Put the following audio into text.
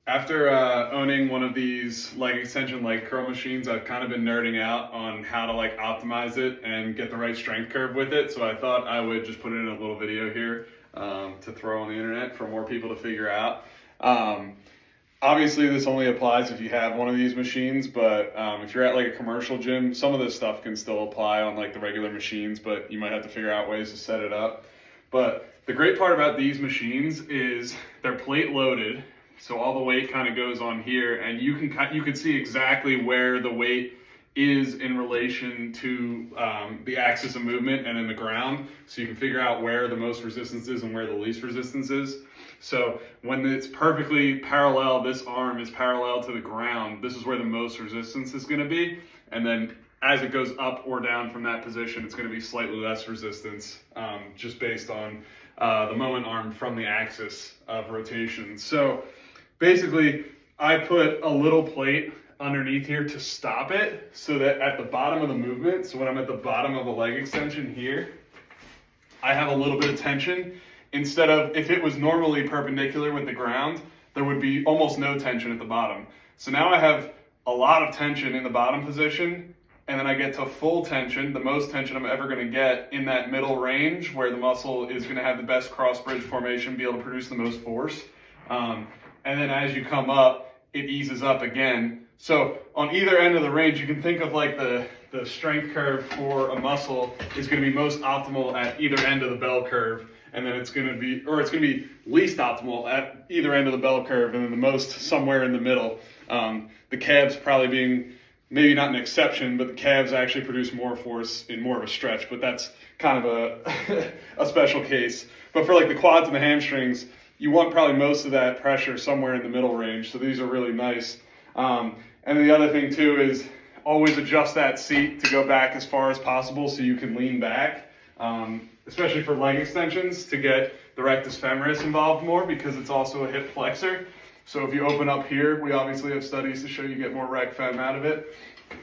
After owning one of these leg extension leg curl machines, I've kind of been nerding out on how to like optimize it and get the right strength curve with it. So I thought I would just put it in a little video here to throw on the internet for more people to figure out. Um, Obviously, this only applies if you have one of these machines, but if you're at like a commercial gym, some of this stuff can still apply on like the regular machines, but you might have to figure out ways to set it up. But the great part about these machines is they're plate loaded, so all the weight kind of goes on here, and you can see exactly where the weight is in relation to the axis of movement and in the ground, so you can figure out where the most resistance is and where the least resistance is. So when it's perfectly parallel, this arm is parallel to the ground, this is where the most resistance is going to be, and then as it goes up or down from that position, it's going to be slightly less resistance, just based on the moment arm from the axis of rotation. So basically, I put a little plate underneath here to stop it, so that at the bottom of the movement, so when I'm at the bottom of a leg extension here, I have a little bit of tension. Instead of, if it was normally perpendicular with the ground, there would be almost no tension at the bottom. So now I have a lot of tension in the bottom position, and then I get to full tension, the most tension I'm ever going to get in that middle range where the muscle is going to have the best cross bridge formation, be able to produce the most force. And then as you come up, it eases up again. So on either end of the range, you can think of like the strength curve for a muscle is going to be most optimal at either end of the bell curve. And then it's going to be least optimal at either end of the bell curve, and then the most somewhere in the middle. The calves probably being maybe not an exception, but the calves actually produce more force in more of a stretch, but that's kind of a special case. But for like the quads and the hamstrings, you want probably most of that pressure somewhere in the middle range. So these are really nice. And then the other thing too is always adjust that seat to go back as far as possible so you can lean back, especially for leg extensions, to get the rectus femoris involved more, because it's also a hip flexor. So if you open up here, we obviously have studies to show you get more rec fem out of it.